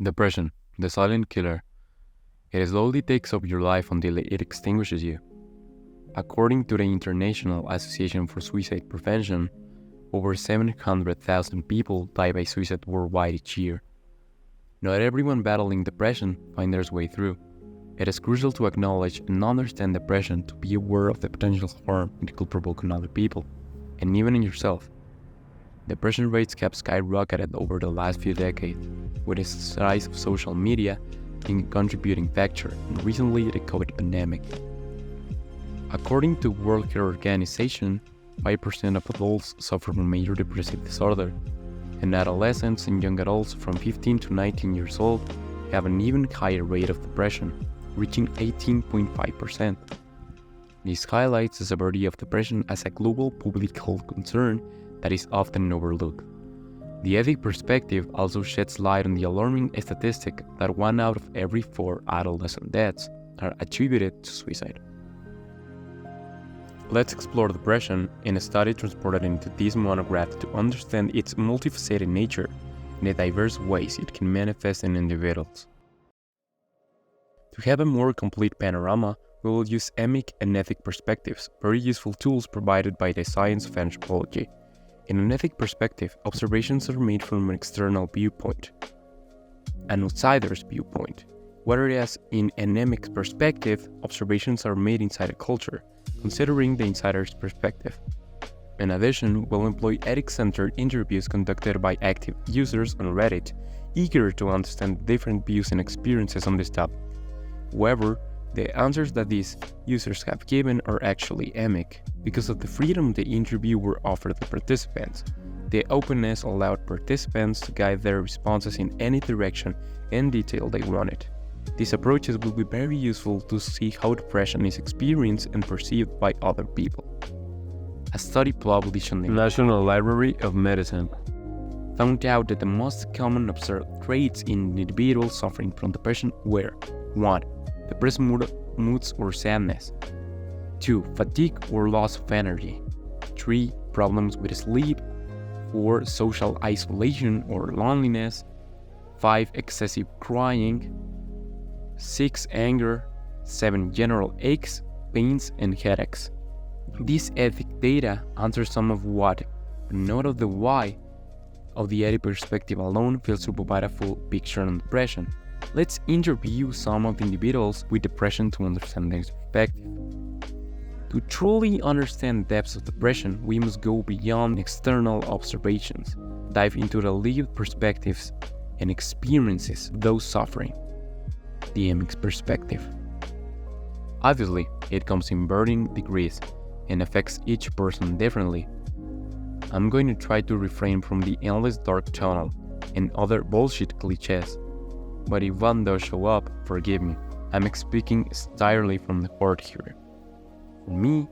Depression, the silent killer. It slowly takes over your life until it extinguishes you. According to the International Association for Suicide Prevention, over 700,000 people die by suicide worldwide each year. Not everyone battling depression finds their way through. It is crucial to acknowledge and understand depression to be aware of the potential harm it could provoke in other people, and even in yourself. Depression rates have skyrocketed over the last few decades, with the rise of social media being a contributing factor, and recently the COVID pandemic. According to World Health Organization, 5% of adults suffer from major depressive disorder, and adolescents and young adults from 15 to 19 years old have an even higher rate of depression, reaching 18.5%. This highlights the severity of depression as a global public health concern that is often overlooked. The ethic perspective also sheds light on the alarming statistic that 1 out of every 4 adolescent deaths are attributed to suicide. Let's explore depression in a study transported into this monograph to understand its multifaceted nature and the diverse ways it can manifest in individuals. To have a more complete panorama, we will use emic and ethic perspectives, very useful tools provided by the science of anthropology. In an ethic perspective, observations are made from an external viewpoint, an outsider's viewpoint, whereas in an emic perspective, observations are made inside a culture, considering the insider's perspective. In addition, we'll employ ethic-centered interviews conducted by active users on Reddit, eager to understand different views and experiences on this topic. However, the answers that these users have given are actually emic, because of the freedom the interviewer offered the participants. The openness allowed participants to guide their responses in any direction and detail they wanted. These approaches will be very useful to see how depression is experienced and perceived by other people. A study published in the National Library of Medicine found out that the most common observed traits in individuals suffering from depression were 1. Depressed moods or sadness. 2. Fatigue or loss of energy. 3. Problems with sleep. 4. Social isolation or loneliness. 5. Excessive crying. 6. Anger. 7. General aches, pains, and headaches. These ethic data answer some of what, but not of the why, of the ethic perspective alone fails to provide a full picture on depression. Let's interview some of the individuals with depression to understand their perspective. To truly understand the depths of depression, we must go beyond external observations, dive into the lived perspectives and experiences of those suffering. The emic perspective. Obviously, it comes in varying degrees and affects each person differently. I'm going to try to refrain from the endless dark tunnel and other bullshit cliches. But if one does show up, forgive me, I'm speaking entirely from the heart here. For me,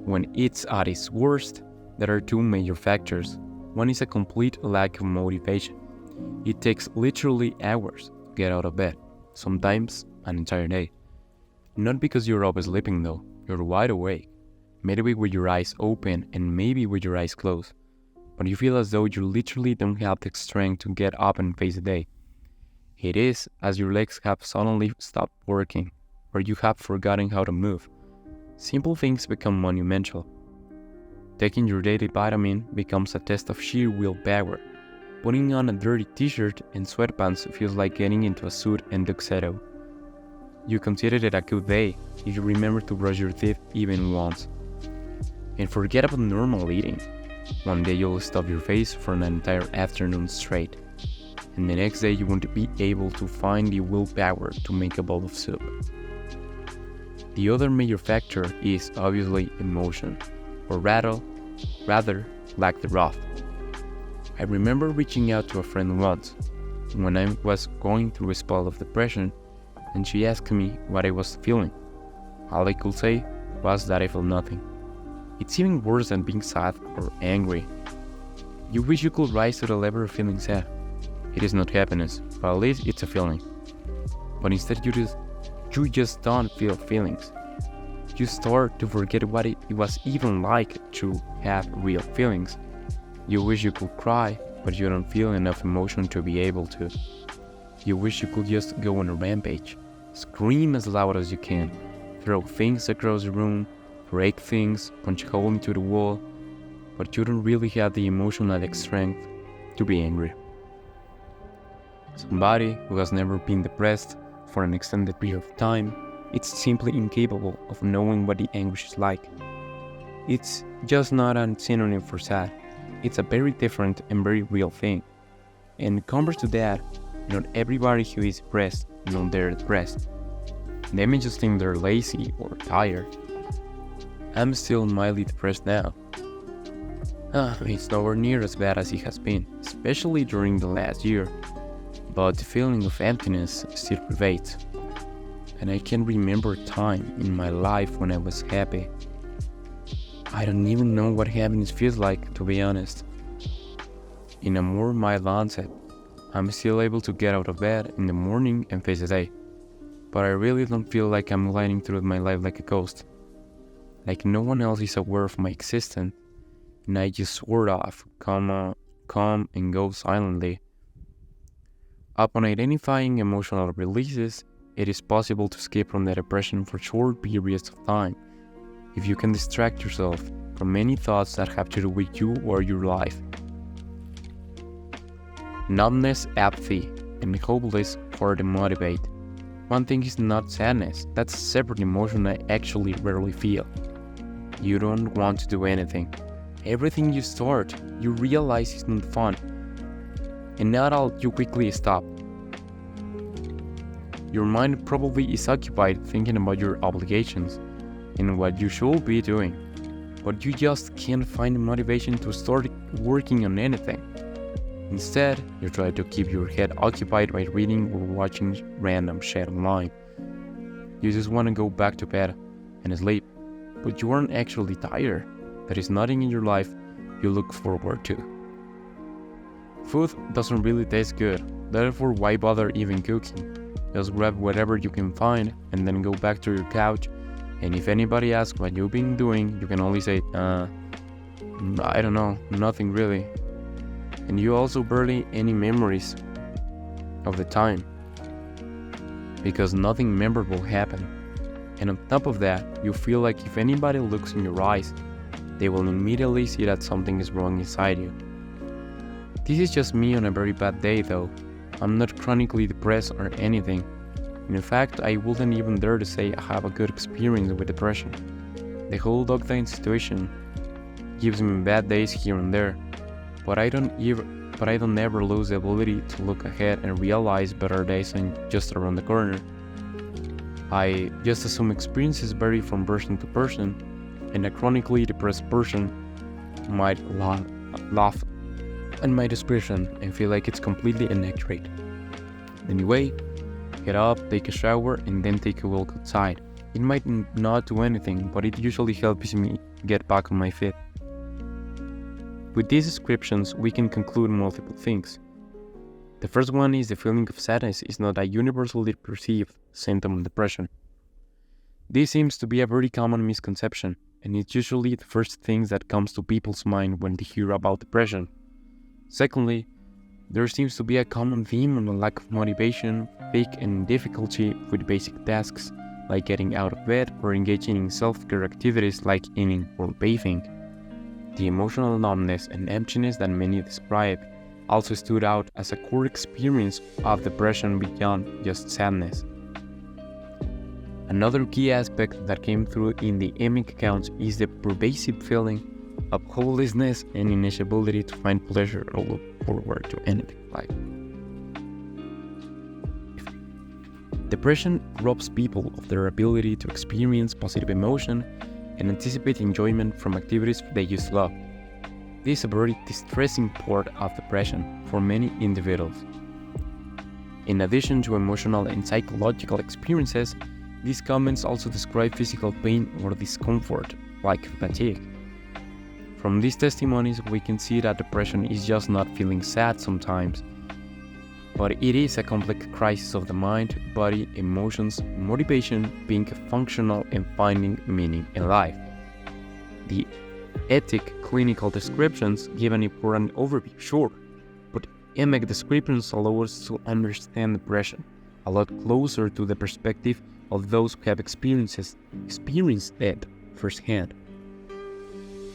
when it's at its worst, there are two major factors. One is a complete lack of motivation. It takes literally hours to get out of bed, sometimes an entire day. Not because you're oversleeping though, you're wide awake, maybe with your eyes open and maybe with your eyes closed. But you feel as though you literally don't have the strength to get up and face the day. It is as your legs have suddenly stopped working, or you have forgotten how to move. Simple things become monumental. Taking your daily vitamin becomes a test of sheer willpower. Putting on a dirty t-shirt and sweatpants feels like getting into a suit and tuxedo. You consider it a good day if you remember to brush your teeth even once. And forget about normal eating. One day you'll stuff your face for an entire afternoon straight. And the next day you won't be able to find the willpower to make a bowl of soup. The other major factor is obviously emotion, or rather lack thereof. I remember reaching out to a friend once, when I was going through a spell of depression, and she asked me what I was feeling. All I could say was that I felt nothing. It's even worse than being sad or angry. You wish you could rise to the level of feeling sad. It is not happiness, but at least it's a feeling. But instead you just don't feel feelings. You start to forget what it was even like to have real feelings. You wish you could cry, but you don't feel enough emotion to be able to. You wish you could just go on a rampage, scream as loud as you can, throw things across the room, break things, punch a hole into the wall, but you don't really have the emotional strength to be angry. Somebody who has never been depressed for an extended period of time, it's simply incapable of knowing what the anguish is like. It's just not a synonym for sad. It's a very different and very real thing. And compared to that, not everybody who is depressed knows they're depressed. They may just think they're lazy or tired. I'm still mildly depressed now. It's nowhere near as bad as it has been, especially during the last year. But the feeling of emptiness still pervades. And I can remember a time in my life when I was happy. I don't even know what happiness feels like, to be honest. In a more mild onset, I'm still able to get out of bed in the morning and face the day. But I really don't feel like I'm gliding through my life like a ghost. Like no one else is aware of my existence, and I just sort of come and go silently. Upon identifying emotional releases, it is possible to escape from the depression for short periods of time, if you can distract yourself from many thoughts that have to do with you or your life. Numbness, apathy, and hopeless for the motivate. One thing is not sadness, that's a separate emotion I actually rarely feel. You don't want to do anything. Everything you start, you realize is not fun. And not all you quickly stop. Your mind probably is occupied thinking about your obligations and what you should be doing, but you just can't find the motivation to start working on anything. Instead, you try to keep your head occupied by reading or watching random shit online. You just want to go back to bed and sleep, but you aren't actually tired. There is nothing in your life you look forward to. Food doesn't really taste good, therefore why bother even cooking? Just grab whatever you can find and then go back to your couch, and if anybody asks what you've been doing, you can only say, I don't know, nothing really. And you also barely any memories of the time, because nothing memorable happened. And on top of that, you feel like if anybody looks in your eyes, they will immediately see that something is wrong inside you. This is just me on a very bad day though. I'm not chronically depressed or anything. And in fact, I wouldn't even dare to say I have a good experience with depression. The whole lockdown situation gives me bad days here and there, but I don't ever lose the ability to look ahead and realize better days are just around the corner. I just assume experiences vary from person to person, and a chronically depressed person might laugh at my description and feel like it's completely inaccurate. Anyway, get up, take a shower, and then take a walk outside. It might not do anything, but it usually helps me get back on my feet. With these descriptions, we can conclude multiple things. The first one is the feeling of sadness is not a universally perceived symptom of depression. This seems to be a very common misconception, and it's usually the first thing that comes to people's mind when they hear about depression. Secondly, there seems to be a common theme on the lack of motivation, fatigue, and difficulty with basic tasks like getting out of bed or engaging in self-care activities like eating or bathing. The emotional numbness and emptiness that many describe also stood out as a core experience of depression beyond just sadness. Another key aspect that came through in the EMIC accounts is the pervasive feeling of hopelessness and inability to find pleasure or look forward to anything in life. Depression robs people of their ability to experience positive emotion and anticipate enjoyment from activities they used to love. This is a very distressing part of depression for many individuals. In addition to emotional and psychological experiences, these comments also describe physical pain or discomfort, like fatigue. From these testimonies, we can see that depression is just not feeling sad sometimes, but it is a complex crisis of the mind, body, emotions, motivation, being functional, and finding meaning in life. The ethic clinical descriptions give an important overview, sure, but Emic descriptions allow us to understand depression a lot closer to the perspective of those who have experienced it firsthand.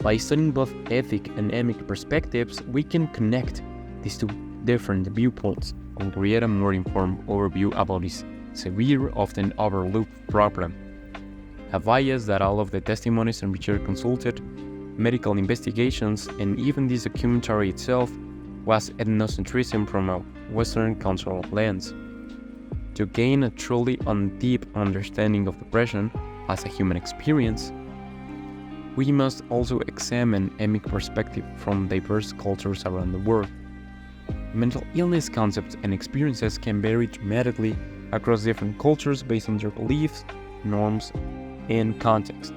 By studying both ethic and emic perspectives, we can connect these two different viewpoints and create a more informed overview about this severe, often overlooked problem. A bias that all of the testimonies and research consulted, medical investigations, and even this documentary itself was ethnocentrism from a Western cultural lens. To gain a truly deep understanding of depression as a human experience, we must also examine emic perspective from diverse cultures around the world. Mental illness concepts and experiences can vary dramatically across different cultures based on their beliefs, norms, and context.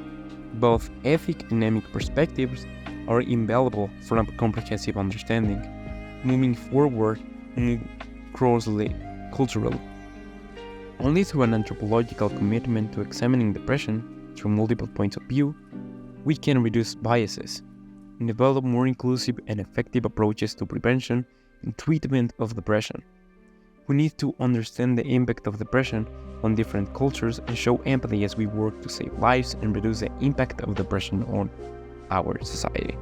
Both ethic and emic perspectives are invaluable for a comprehensive understanding, moving forward cross-culturally. Only through an anthropological commitment to examining depression through multiple points of view, we can reduce biases and develop more inclusive and effective approaches to prevention and treatment of depression. We need to understand the impact of depression on different cultures and show empathy as we work to save lives and reduce the impact of depression on our society.